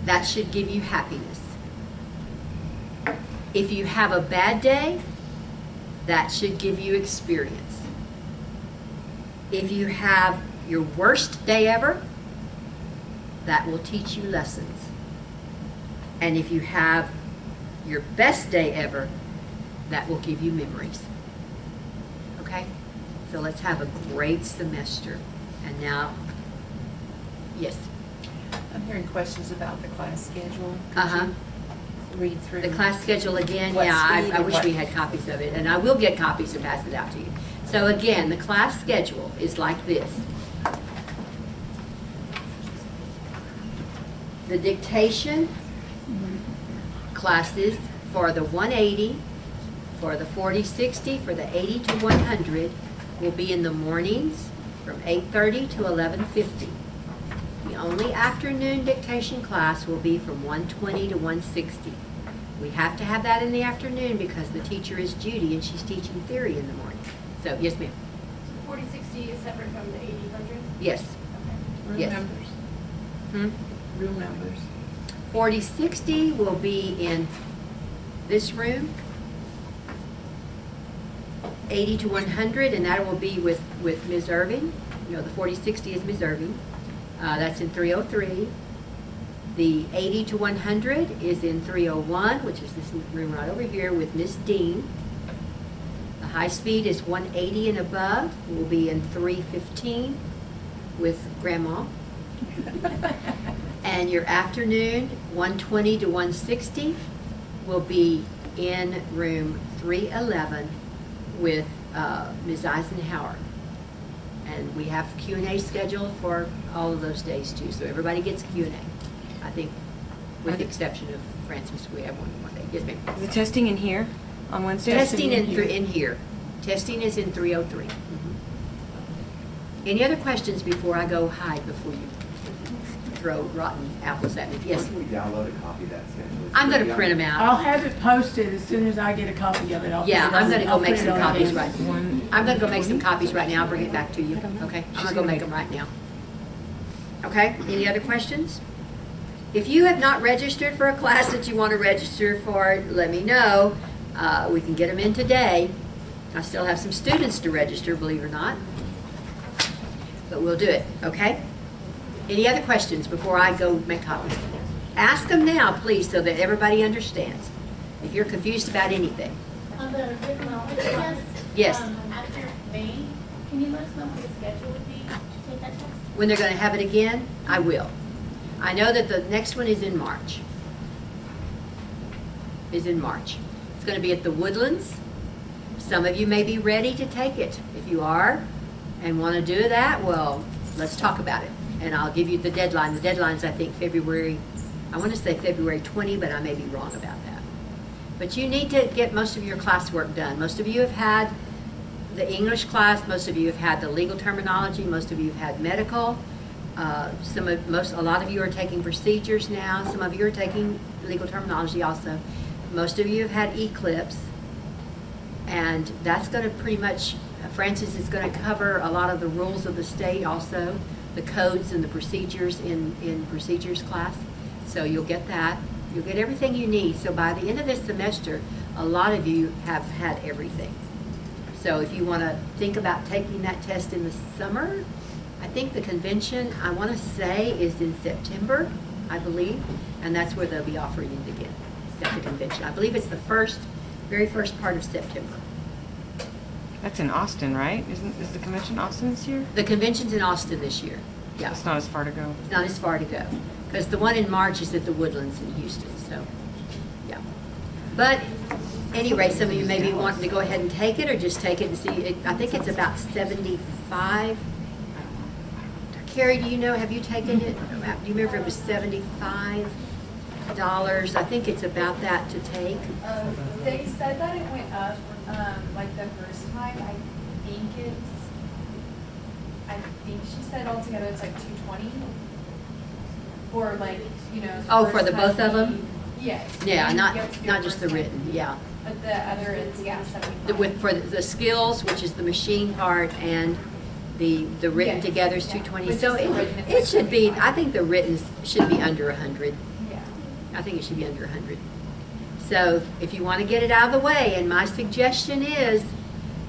that should give you happiness. If you have a bad day, that should give you experience. If you have your worst day ever, that will teach you lessons. And if you have your best day ever, that will give you memories. Okay? So let's have a great semester. And now, yes. I'm hearing questions about the class schedule. Could Uh-huh. you read through? The class schedule again, What yeah, speed I and wish what- we had copies of it, and I will get copies and pass it out to you. So again, the class schedule is like this. The dictation classes for the 180, for the 40-60, for the 80 to 100 will be in the mornings from 8:30 to 11:50. The only afternoon dictation class will be from 120 to 160. We have to have that in the afternoon because the teacher is Judy and she's teaching theory in the morning. So, yes ma'am. 4060 is separate from the 8000? Yes. Room Yes. members. Room members. 40-60 will be in this room. 80 to 100, and that will be with Ms. Irving. You know, the 40-60 is Ms. Irving. That's in 303. The 80 to 100 is in 301, which is this room right over here with Ms. Dean. The high speed is 180 and above. Will be in 315 with Grandma. And your afternoon, 120 to 160, will be in room 311 with Ms. Eisenhower. And we have Q&A scheduled for all of those days too, so everybody gets Q&A. I think, with the exception of Francis, we have one more day. Yes, ma'am. The testing in here on Wednesdays? Testing in here. Testing is in 303. Any other questions before I go hide before you throw rotten apples at me? Yes. Can we download a copy of that schedule? I'm going to print them out. I'll have it posted as soon as I get a copy of it. Yeah, I'm going to go I'll make put it some on copies hand. right. I'm going to go make some copies right now. I'll bring it back to you. Okay? I'm going to go make them right now. Okay? Any other questions? If you have not registered for a class that you want to register for, let me know. We can get them in today. I still have some students to register, believe it or not. But we'll do it, okay? Any other questions before I go make copies? Ask them now, please, so that everybody understands. If you're confused about anything. On the written knowledge test? Yes. After May, can you let us know what the schedule would be to take that test? When they're going to have it again, I will. I know that the next one is in March. It's going to be at the Woodlands. Some of you may be ready to take it. If you are and want to do that, well, let's talk about it. And I'll give you the deadline. The deadline's, I think, February 20, but I may be wrong about that. But you need to get most of your classwork done. Most of you have had the English class. Most of you have had the legal terminology. Most of you have had medical. A lot of you are taking procedures now. Some of you are taking legal terminology also. Most of you have had Eclipse. And that's going to pretty much, Francis is going to cover a lot of the rules of the state also, the codes and the procedures in procedures class. So you'll get that. You'll get everything you need. So by the end of this semester, a lot of you have had everything. So if you want to think about taking that test in the summer, I think the convention, I want to say, is in September, I believe, and that's where they'll be offering it again, at the convention. I believe it's the very first part of September. That's in Austin, right? Is the convention Austin this year? The convention's in Austin this year. Yeah, It's not as far to go. it's not as far to go, because the one in March is at the Woodlands in Houston, so, yeah. But, anyway, some of you may be wanting to go ahead and take it, or just take it and see. I think it's about 75. Carrie, do you know, have you taken it? Do you remember it was $75? I think it's about that to take. They said that it went up, like the first time. I think she said altogether it's like 220. Or like, you know. Oh, for first the both time of them? Yes. Yeah, You not have to do not it just the first time. written, yeah. But the other is, yeah, 75. For the skills, which is the machine part, and the written Yes, together is yeah. 220. Which So is the written, it should be, I think the written should be under 100. Yeah. I think it should be under 100. So if you want to get it out of the way, and my suggestion is,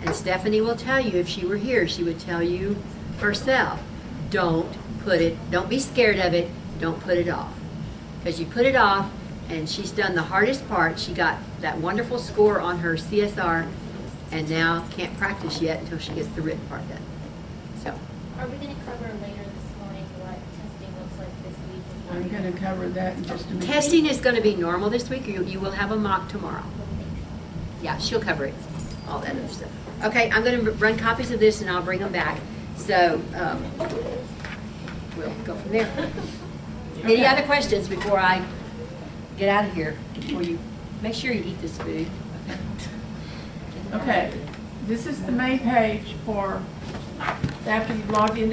and Stephanie will tell you if she were here, she would tell you herself, don't be scared of it, don't put it off. Because you put it off, and she's done the hardest part. She got that wonderful score on her CSR, and now can't practice yet until she gets the written part done. So, Are we gonna cover later this morning what testing looks like this week? I'm going to cover that in just a minute. testing is going to be normal this week. You will have a mock tomorrow. Yeah, she'll cover it, all that other stuff. Okay, I'm going to run copies of this, and I'll bring them back. So, we'll go from there. Any Okay. other questions before I get out of here? Before you, make sure you eat this food. Okay, this is the main page for, after you've logged in